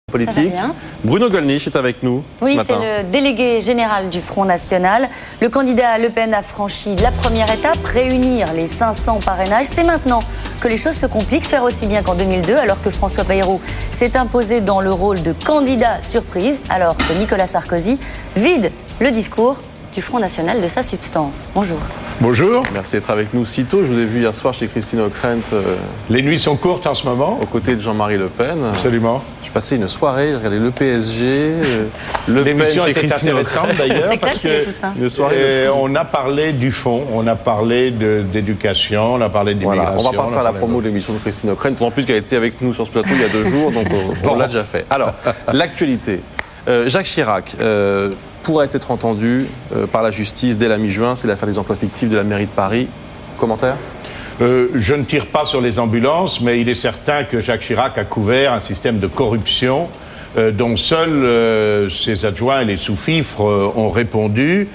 Politique. Bruno Gollnisch est avec nous ce matin. Oui, c'est le délégué général du Front National. Le candidat Le Pen a franchi la première étape, réunir les 500 parrainages. C'est maintenant que les choses se compliquent, faire aussi bien qu'en 2002, alors que François Bayrou s'est imposé dans le rôle de candidat surprise, alors que Nicolas Sarkozy vide le discours du Front National de sa substance. Bonjour. Bonjour. Merci d'être avec nous si tôt. Je vous ai vu hier soir chez Christine Ockrent. Les nuits sont courtes en ce moment. Aux côtés de Jean-Marie Le Pen. Absolument. J'ai passé une soirée, j'ai regardé le PSG, Le Pen L'émission chez était Christine intéressante d'ailleurs parce que on a parlé du fond, on a parlé d'éducation, on a parlé d'immigration. Voilà, on va pas faire la promo de l'émission de Christine Ockrent, en plus qu'elle a été avec nous sur ce plateau il y a 2 jours, donc on l'a déjà fait. Alors, l'actualité. Jacques Chirac pourrait être entendu par la justice dès la mi-juin. C'est l'affaire des emplois fictifs de la mairie de Paris. Commentaire ? Je ne tire pas sur les ambulances, mais il est certain que Jacques Chirac a couvert un système de corruption dont seuls ses adjoints et les sous-fifres ont répondu,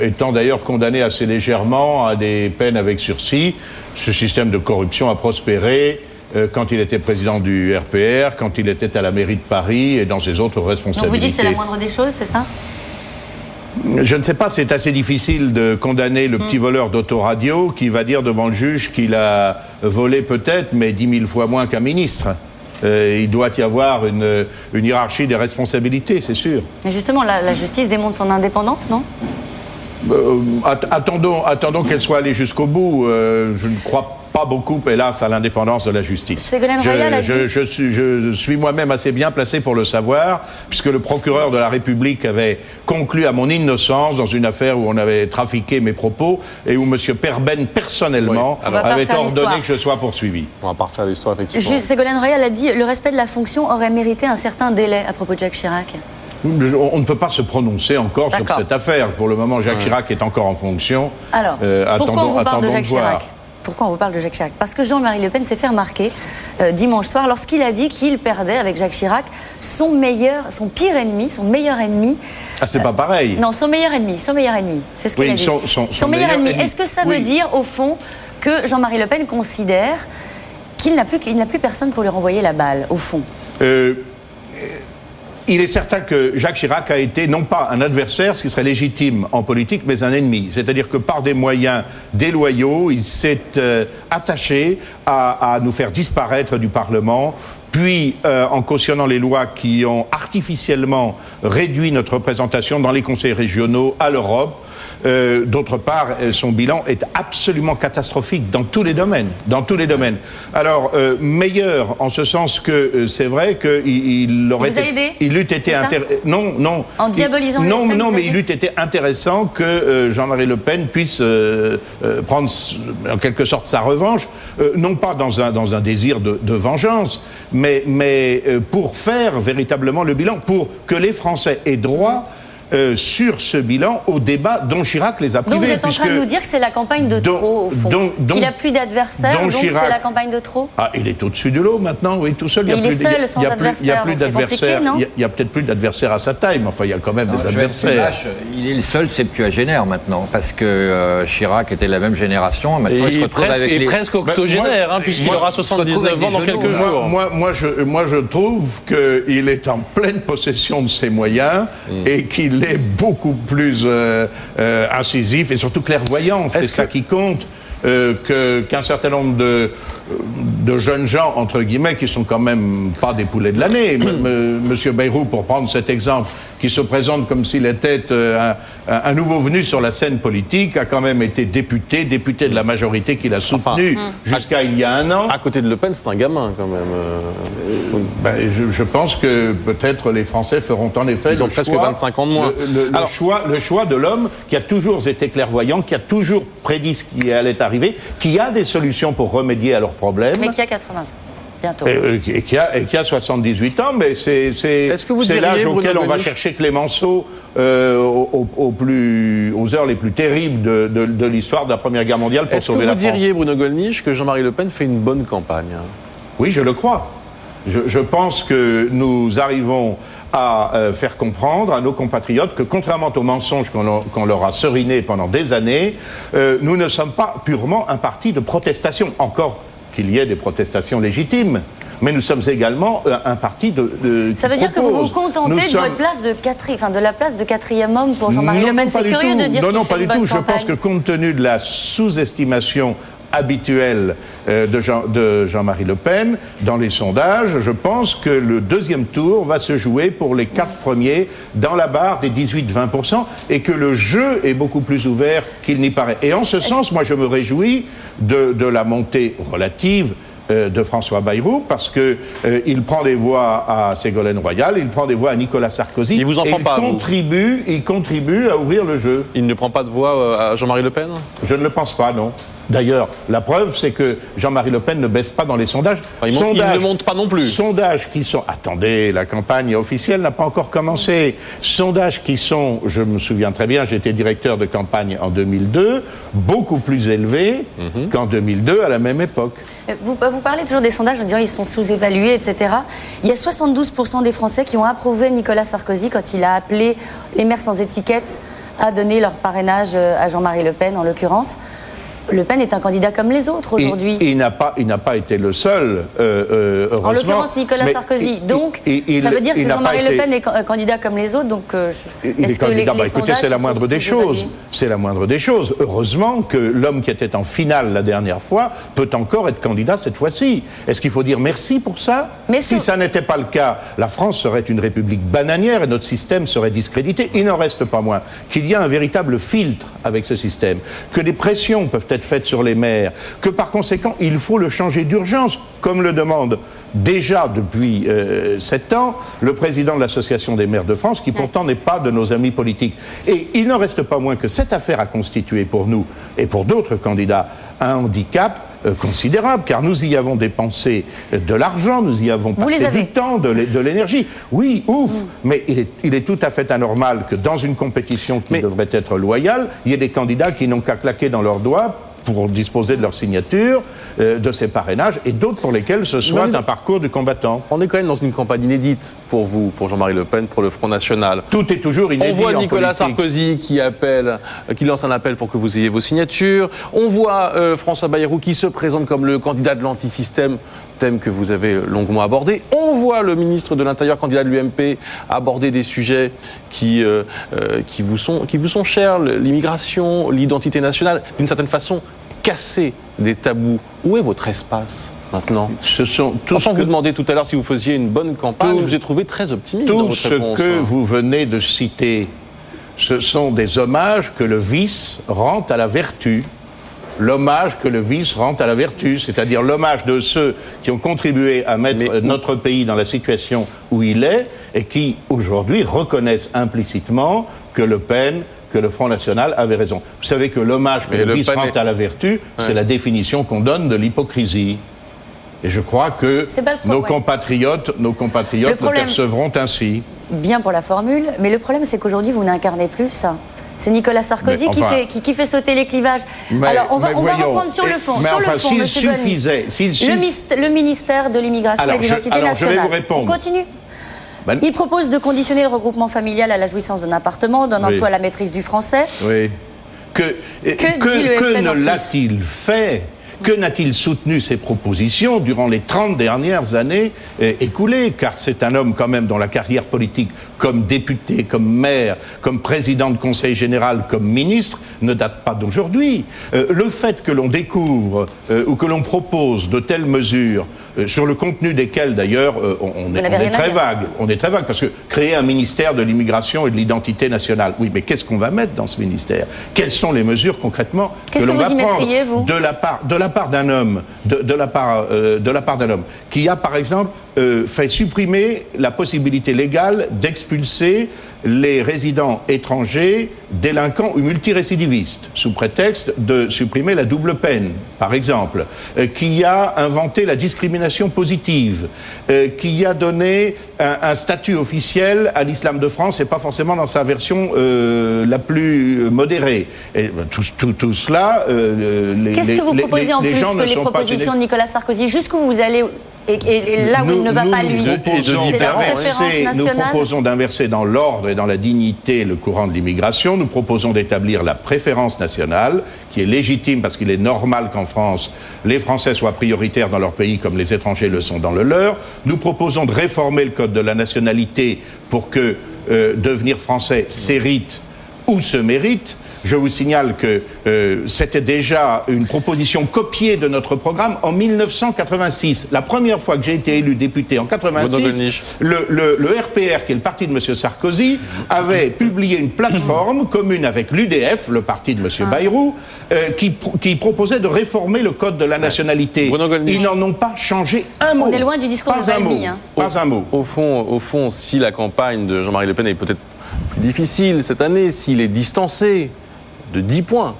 étant d'ailleurs condamnés assez légèrement à des peines avec sursis. Ce système de corruption a prospéré quand il était président du RPR, quand il était à la mairie de Paris et dans ses autres responsabilités. Donc vous dites que c'est la moindre des choses, c'est ça ? Je ne sais pas, c'est assez difficile de condamner le petit voleur d'autoradio qui va dire devant le juge qu'il a volé peut-être, mais 10 000 fois moins qu'un ministre. Il doit y avoir une hiérarchie des responsabilités, c'est sûr. Et justement, la justice démontre son indépendance, non ? Attendons qu'elle soit allée jusqu'au bout. Je ne crois pas beaucoup, hélas, à l'indépendance de la justice. Ségolène Royal a dit... Je suis moi-même assez bien placé pour le savoir, puisque le procureur de la République avait conclu à mon innocence dans une affaire où on avait trafiqué mes propos et où M. Perben, personnellement, avait ordonné que je sois poursuivi. On va pas refaire l'histoire, effectivement. Juste, Ségolène Royal a dit le respect de la fonction aurait mérité un certain délai à propos de Jacques Chirac. On ne peut pas se prononcer encore sur cette affaire. Pour le moment, Jacques Chirac est encore en fonction. Alors, pourquoi on vous parle de Jacques Chirac ? Pourquoi on vous parle de Jacques Chirac ? Parce que Jean-Marie Le Pen s'est fait remarquer dimanche soir lorsqu'il a dit qu'il perdait avec Jacques Chirac son pire ennemi, son meilleur ennemi. Ah, c'est pas pareil. Non, son meilleur ennemi. C'est ce qu'il a dit. Son meilleur ennemi. Est-ce que ça veut dire, au fond, que Jean-Marie Le Pen considère qu'il n'a plus personne pour lui renvoyer la balle, au fond ? Il est certain que Jacques Chirac a été non pas un adversaire, ce qui serait légitime en politique, mais un ennemi. C'est-à-dire que par des moyens déloyaux, il s'est attaché à nous faire disparaître du Parlement, puis en cautionnant les lois qui ont artificiellement réduit notre représentation dans les conseils régionaux à l'Europe. D'autre part, son bilan est absolument catastrophique dans tous les domaines. Alors, meilleur en ce sens que c'est vrai qu'il aurait été... Il eût été Non. En diabolisant les femmes, non, mais il eût été intéressant que Jean-Marie Le Pen puisse prendre en quelque sorte sa revanche, non pas dans un désir de vengeance, mais pour faire véritablement le bilan, pour que les Français aient droit sur ce bilan au débat dont Chirac les a privés. Donc vous êtes en train de nous dire que c'est la campagne de trop, au fond. Qu'il n'a plus d'adversaires, donc c'est la campagne de trop. Ah, il est au-dessus de l'eau maintenant, oui, tout seul. Il est seul, sans adversaire, il n'y a peut-être plus d'adversaires à sa taille, mais enfin, il y a quand même des adversaires. Il est le seul septuagénaire maintenant, parce que Chirac était de la même génération. Maintenant, il se retrouve avec les... presque octogénaire, puisqu'il aura 79 ans dans quelques jours. Moi, je trouve qu'il est en pleine possession de ses moyens et qu'il est beaucoup plus incisif et surtout clairvoyant. C'est ça qui compte. Qu'un certain nombre de jeunes gens, entre guillemets, qui sont quand même pas des poulets de l'année. Monsieur Bayrou, pour prendre cet exemple, qui se présente comme s'il était un nouveau venu sur la scène politique, a quand même été député de la majorité qu'il a soutenue jusqu'à il y a 1 an. À côté de Le Pen, c'est un gamin quand même. Je pense que peut-être les Français feront en effet Ils ont presque 25 ans de moins. Le choix de l'homme qui a toujours été clairvoyant, qui a toujours prédit ce qui allait arriver, qui a des solutions pour remédier à leurs problèmes. Mais qui a 80 ans. Bientôt. Et qui a 78 ans, mais c'est l'âge auquel on va chercher Clémenceau aux heures les plus terribles de l'histoire de la Première Guerre mondiale pour sauver la France. Est-ce que vous diriez, Bruno Gollnisch, que Jean-Marie Le Pen fait une bonne campagne ? Oui, je le crois. Je pense que nous arrivons à faire comprendre à nos compatriotes que, contrairement aux mensonges qu'on leur a serinés pendant des années, nous ne sommes pas purement un parti de protestation. Encore qu'il y ait des protestations légitimes. mais nous sommes également un parti Ça veut dire que vous vous contentez de votre place de la place de quatrième homme pour Jean-Marie Le Pen. C'est curieux de dire qu'il fait une bonne campagne. Je pense que compte tenu de la sous-estimation habituelle de Jean-Marie Le Pen dans les sondages, je pense que le deuxième tour va se jouer pour les 4 premiers dans la barre des 18-20% et que le jeu est beaucoup plus ouvert qu'il n'y paraît. Et en ce sens, moi je me réjouis de la montée relative de François Bayrou, parce que il prend des voix à Ségolène Royal, il prend des voix à Nicolas Sarkozy. Il vous en prend pas, il contribue à ouvrir le jeu. Il ne prend pas de voix à Jean-Marie Le Pen? Je ne le pense pas, non. D'ailleurs, la preuve, c'est que Jean-Marie Le Pen ne baisse pas dans les sondages. Enfin, il ne monte pas non plus. Sondages qui sont... Attendez, la campagne officielle n'a pas encore commencé. Sondages qui sont, je me souviens très bien, j'étais directeur de campagne en 2002, beaucoup plus élevés qu'en 2002 à la même époque. Vous parlez toujours des sondages en disant qu'ils sont sous-évalués, etc. Il y a 72% des Français qui ont approuvé Nicolas Sarkozy quand il a appelé les maires sans étiquette à donner leur parrainage à Jean-Marie Le Pen, en l'occurrence. Le Pen est un candidat comme les autres aujourd'hui. Il n'a pas été le seul, heureusement. En l'occurrence, Nicolas Sarkozy. Donc, ça veut dire que Jean-Marie Le Pen est candidat comme les autres. Donc, est-ce que les écoutez, c'est la moindre des choses. C'est la moindre des choses. Heureusement que l'homme qui était en finale la dernière fois peut encore être candidat cette fois-ci. Est-ce qu'il faut dire merci pour ça? Si ça n'était pas le cas, la France serait une république bananière et notre système serait discrédité. Il n'en reste pas moins qu'il y a un véritable filtre avec ce système, que les pressions peuvent être faites sur les maires, que par conséquent il faut le changer d'urgence, comme le demande déjà depuis 7 ans le président de l'Association des maires de France, qui pourtant n'est pas de nos amis politiques. Et il n'en reste pas moins que cette affaire a constitué pour nous et pour d'autres candidats un handicap considérable, car nous y avons dépensé de l'argent, nous y avons passé du temps, de l'énergie. Oui, mais il est tout à fait anormal que dans une compétition qui devrait être loyale, il y ait des candidats qui n'ont qu'à claquer dans leurs doigts pour disposer de leur signature, de ces parrainages, et d'autres pour lesquels ce soit un parcours du combattant. On est quand même dans une campagne inédite pour vous, pour Jean-Marie Le Pen, pour le Front National. Tout est toujours inédit. On voit Nicolas Sarkozy qui lance un appel pour que vous ayez vos signatures. On voit François Bayrou qui se présente comme le candidat de l'antisystème, thème que vous avez longuement abordé. On voit le ministre de l'Intérieur, candidat de l'UMP, aborder des sujets qui vous sont chers, l'immigration, l'identité nationale, d'une certaine façon casser des tabous. Où est votre espace maintenant? Quand vous demandez tout à l'heure si vous faisiez une bonne campagne, je vous ai trouvé très optimiste dans votre réponse. Tout ce que vous venez de citer, ce sont des hommages que le vice rend à la vertu. L'hommage que le vice rend à la vertu, c'est-à-dire l'hommage de ceux qui ont contribué à mettre notre pays dans la situation où il est et qui, aujourd'hui, reconnaissent implicitement que Le Pen, que le Front National avait raison. Vous savez que l'hommage que le vice rend à la vertu, c'est la définition qu'on donne de l'hypocrisie. Et je crois que nos compatriotes le percevront ainsi. Bien pour la formule, mais le problème c'est qu'aujourd'hui vous n'incarnez plus ça. C'est Nicolas Sarkozy qui fait sauter les clivages. Alors on va reprendre sur le fond. S'il suffisait... Le ministère de l'Immigration et de l'Identité nationale. Je vais vous répondre. On continue. Il propose de conditionner le regroupement familial à la jouissance d'un appartement, d'un emploi à la maîtrise du français. Oui. Que ne l'a-t-il fait? Que n'a-t-il soutenu ces propositions durant les 30 dernières années écoulées? Car c'est un homme quand même dont la carrière politique, comme député, comme maire, comme président de conseil général, comme ministre, ne date pas d'aujourd'hui. Le fait que l'on découvre ou que l'on propose de telles mesures, sur le contenu desquelles d'ailleurs on est très vague. On est très vague parce que créer un ministère de l'immigration et de l'identité nationale, oui, mais qu'est-ce qu'on va mettre dans ce ministère? Quelles sont les mesures concrètement que l'on va prendre de la part d'un homme, de la part d'un homme qui a par exemple fait supprimer la possibilité légale d'expulser les résidents étrangers, délinquants ou multirécidivistes, sous prétexte de supprimer la double peine, par exemple, qui a inventé la discrimination positive, qui a donné un statut officiel à l'islam de France et pas forcément dans sa version la plus modérée. Et tout cela, qu'est-ce que vous proposez en plus que les propositions de Nicolas Sarkozy? Jusqu'où vous allez Et là où il ne va pas, lui, c'est la préférence nous nationale. proposons d'inverser dans l'ordre et dans la dignité le courant de l'immigration. Nous proposons d'établir la préférence nationale, qui est légitime parce qu'il est normal qu'en France, les Français soient prioritaires dans leur pays comme les étrangers le sont dans le leur. Nous proposons de réformer le code de la nationalité pour que devenir français s'hérite ou se mérite. Je vous signale que c'était déjà une proposition copiée de notre programme en 1986. La première fois que j'ai été élu député en 86, le RPR, qui est le parti de M. Sarkozy, avait publié une plateforme commune avec l'UDF, le parti de M. Bayrou, qui proposait de réformer le code de la nationalité. Ils n'en ont pas changé un mot. On est loin du discours de Balmy. Pas un mot. Au fond, si la campagne de Jean-Marie Le Pen est peut-être plus difficile cette année, s'il est distancé de 10 points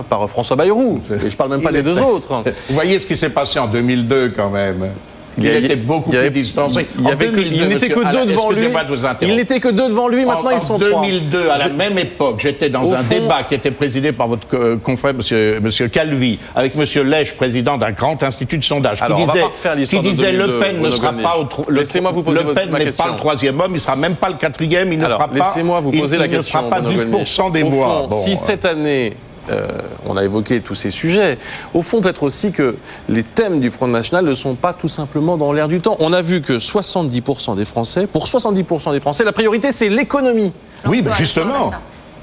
par François Bayrou, et je ne parle même pas des deux autres. Vous voyez ce qui s'est passé en 2002 quand même. Il était beaucoup plus distancé. Il n'était que deux devant lui. Il n'était que deux devant lui, maintenant ils sont trois. En 2002, à la même époque, j'étais dans un débat qui était présidé par votre confrère, monsieur Calvi, avec monsieur Lèche, président d'un grand institut de sondage, qui disait Le Pen ne sera pas Le Pen n'est pas le troisième homme, il ne sera même pas le quatrième, il ne fera pas. Laissez-moi vous poser la question. Il ne fera pas 10% des voix. Si cette année, on a évoqué tous ces sujets. Au fond, peut-être aussi que les thèmes du Front National ne sont pas tout simplement dans l'air du temps. On a vu que 70% des Français, pour 70% des Français, la priorité, c'est l'économie. Oui, mais justement,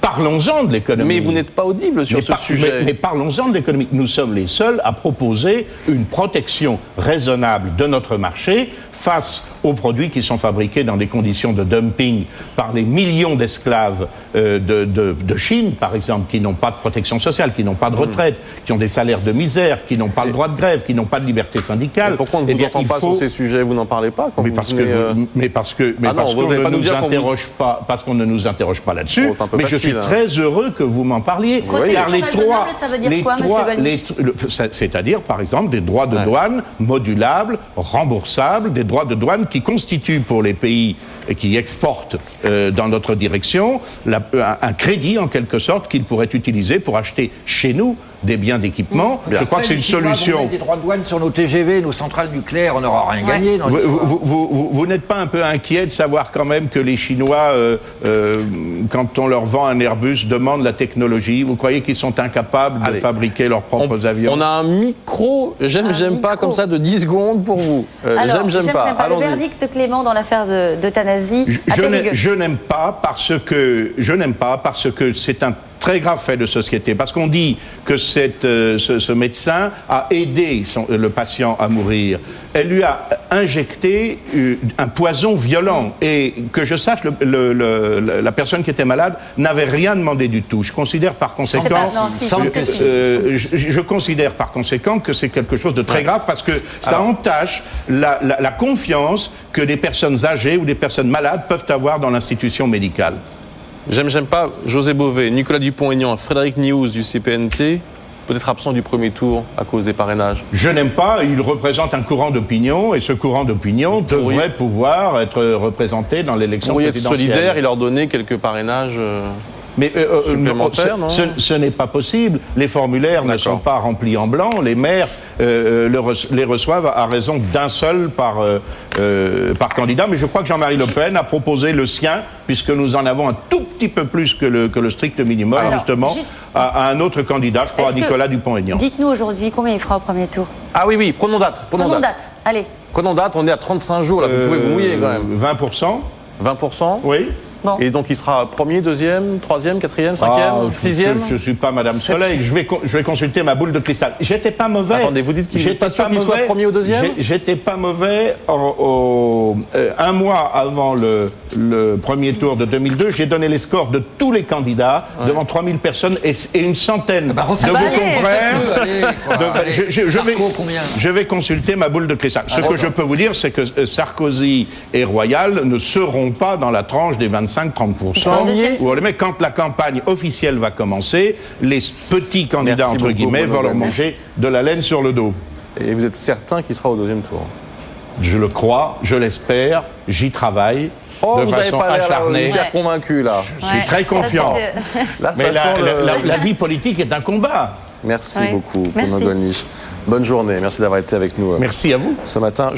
parlons-en de l'économie. Mais vous n'êtes pas audible sur ce sujet. Mais parlons-en de l'économie. Nous sommes les seuls à proposer une protection raisonnable de notre marché face aux produits qui sont fabriqués dans des conditions de dumping par les millions d'esclaves de Chine, par exemple, qui n'ont pas de protection sociale, qui n'ont pas de retraite, qui ont des salaires de misère, qui n'ont pas le droit de grève, qui n'ont pas de liberté syndicale. Mais pourquoi on ne vous entend pas sur ces sujets? Vous n'en parlez pas quand parce qu'on ne nous interroge pas là-dessus. Mais je suis très heureux que vous m'en parliez. Car les trois, ça veut dire quoi, monsieur Gollnisch? C'est-à-dire, par exemple, des droits de douane modulables, remboursables, des droits de douane qui constituent pour les pays qui exportent dans notre direction un crédit, en quelque sorte, qu'ils pourraient utiliser pour acheter chez nous des biens d'équipement. Je crois que c'est une solution. Des droits de douane sur nos TGV, nos centrales nucléaires, on n'aura rien gagné. Vous n'êtes pas un peu inquiet de savoir quand même que les Chinois, quand on leur vend un Airbus, demandent la technologie? Vous croyez qu'ils sont incapables de fabriquer leurs propres avions? On a un micro, j'aime pas, comme ça, de 10 secondes pour vous. J'aime pas. Le verdict Clément dans l'affaire d'euthanasie. Je n'aime pas parce que c'est un très grave fait de société, parce qu'on dit que ce médecin a aidé le patient à mourir. Elle lui a injecté un poison violent, et que je sache, la personne qui était malade n'avait rien demandé du tout. Je considère par conséquent, je considère par conséquent que c'est quelque chose de très grave, parce que ça entache la confiance que des personnes âgées ou des personnes malades peuvent avoir dans l'institution médicale. J'aime pas. José Bové, Nicolas Dupont-Aignan, Frédéric Niouz du CPNT, peut-être absent du premier tour à cause des parrainages. Je n'aime pas. Il représente un courant d'opinion, et ce courant d'opinion devrait pouvoir être représenté dans l'élection présidentielle. Vous pourriez être solidaire et leur donner quelques parrainages supplémentaires, non? Ce n'est pas possible. Les formulaires ne sont pas remplis en blanc. Les maires les reçoivent à raison d'un seul par candidat. Mais je crois que Jean-Marie Le Pen a proposé le sien, puisque nous en avons un tout petit peu plus que le strict minimum, à un autre candidat, je crois à Nicolas Dupont-Aignan. Dites-nous aujourd'hui combien il fera au premier tour. Ah oui, prenons date. Allez. Prenons date, on est à 35 jours, là, vous pouvez vous mouiller quand même. 20%. 20%? Oui. Bon. Et donc il sera premier, deuxième, troisième, quatrième, cinquième, sixième? Je ne suis pas Madame Soleil. Je vais consulter ma boule de cristal. J'étais pas mauvais. Attendez, vous dites qu'il n'est pas sûr qu'il soit premier ou deuxième? J'étais pas mauvais un mois avant le premier tour de 2002. J'ai donné les scores de tous les candidats devant 3000 personnes et une centaine de vos confrères. Je vais consulter ma boule de cristal. Ce que je peux vous dire, c'est que Sarkozy et Royal ne seront pas dans la tranche des 25-30%. Mais quand la campagne officielle va commencer, les petits candidats, entre guillemets, vont leur manger de la laine sur le dos. Et vous êtes certain qu'il sera au deuxième tour? Je le crois, je l'espère, j'y travaille. De façon acharnée. Vous êtes convaincu, là. Je suis très confiant. Mais la vie politique est un combat. Merci beaucoup, Bruno Gollnisch. Bonne journée. Merci d'avoir été avec nous. Merci à vous. Ce matin.